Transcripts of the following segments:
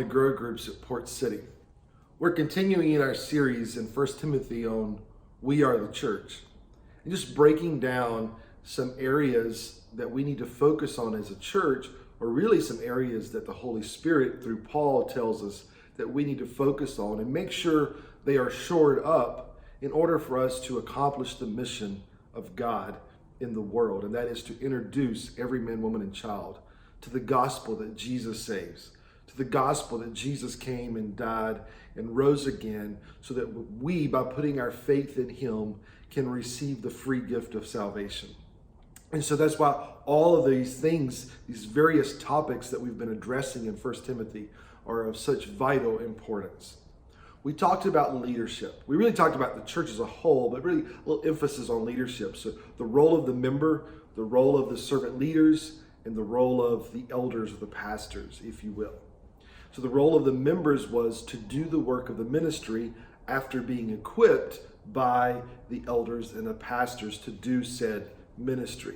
Grow Groups at Port City. We're continuing in our series in 1 Timothy on We Are the Church, and just breaking down some areas that we need to focus on as a church, or really some areas that the Holy Spirit through Paul tells us that we need to focus on and make sure they are shored up in order for us to accomplish the mission of God in the world, and that is to introduce every man, woman, and child to the gospel that Jesus saves, to the gospel that Jesus came and died and rose again, so that we, by putting our faith in him, can receive the free gift of salvation. And so that's why all of these things, these various topics that we've been addressing in 1 Timothy are of such vital importance. We talked about leadership. We really talked about the church as a whole, but really a little emphasis on leadership. So the role of the member, the role of the servant leaders, and the role of the elders or the pastors, if you will. So the role of the members was to do the work of the ministry after being equipped by the elders and the pastors to do said ministry.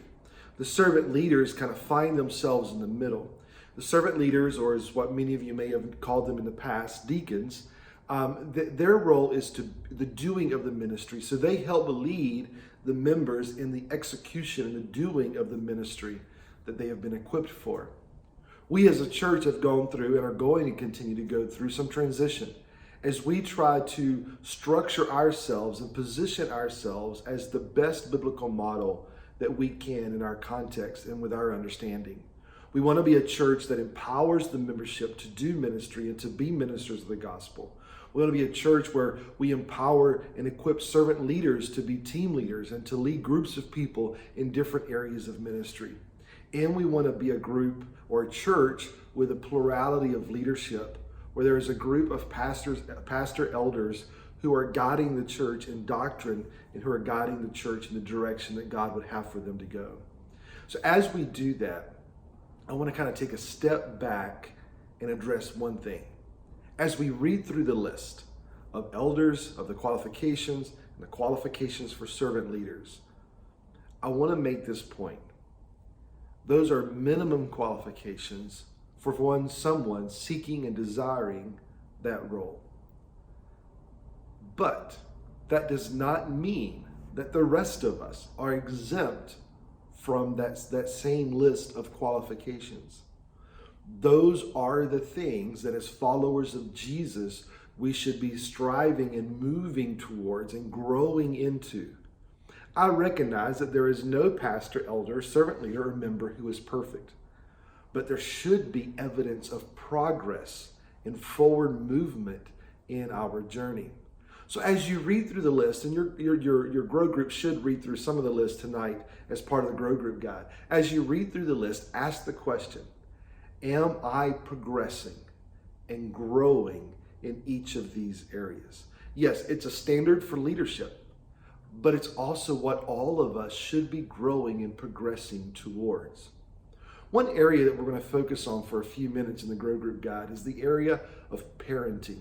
The servant leaders kind of find themselves in the middle. The servant leaders, or as what many of you may have called them in the past, deacons, their role is to the doing of the ministry. So they help lead the members in the execution and the doing of the ministry that they have been equipped for. We as a church have gone through and are going to continue to go through some transition as we try to structure ourselves and position ourselves as the best biblical model that we can in our context and with our understanding. We want to be a church that empowers the membership to do ministry and to be ministers of the gospel. We want to be a church where we empower and equip servant leaders to be team leaders and to lead groups of people in different areas of ministry. And we want to be a group or a church with a plurality of leadership, where there is a group of pastor elders who are guiding the church in doctrine and who are guiding the church in the direction that God would have for them to go. So as we do that, I want to kind of take a step back and address one thing. As we read through the list of elders, of the qualifications, and the qualifications for servant leaders, I want to make this point. Those are minimum qualifications for someone seeking and desiring that role. But that does not mean that the rest of us are exempt from that same list of qualifications. Those are the things that as followers of Jesus, we should be striving and moving towards and growing into. I recognize that there is no pastor, elder, servant leader, or member who is perfect, but there should be evidence of progress and forward movement in our journey. So as you read through the list, and your Grow Group should read through some of the list tonight as part of the Grow Group guide. As you read through the list, ask the question, am I progressing and growing in each of these areas? Yes, it's a standard for leadership, but it's also what all of us should be growing and progressing towards. One area that we're going to focus on for a few minutes in the Grow Group guide is the area of parenting,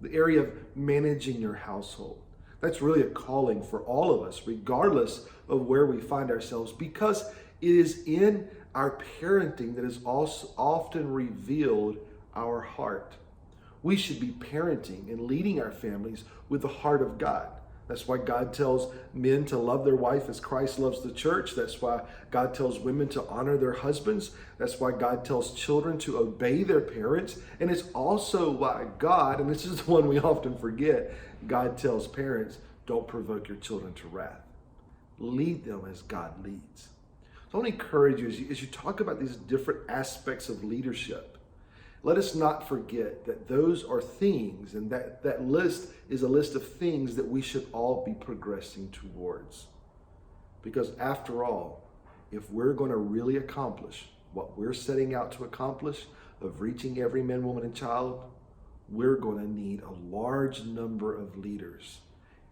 the area of managing your household. That's really a calling for all of us, regardless of where we find ourselves, because it is in our parenting that is also often revealed our heart. We should be parenting and leading our families with the heart of God. That's why God tells men to love their wife as Christ loves the church. That's why God tells women to honor their husbands. That's why God tells children to obey their parents. And it's also why God, and this is the one we often forget, God tells parents, don't provoke your children to wrath. Lead them as God leads. So I want to encourage you as you talk about these different aspects of leadership, let us not forget that those are things, and that list is a list of things that we should all be progressing towards. Because after all, if we're going to really accomplish what we're setting out to accomplish of reaching every man, woman, and child, we're going to need a large number of leaders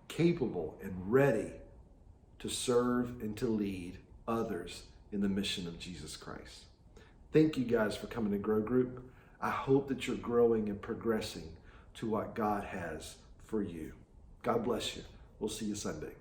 capable and ready to serve and to lead others in the mission of Jesus Christ. Thank you guys for coming to Grow Group. I hope that you're growing and progressing to what God has for you. God bless you. We'll see you Sunday.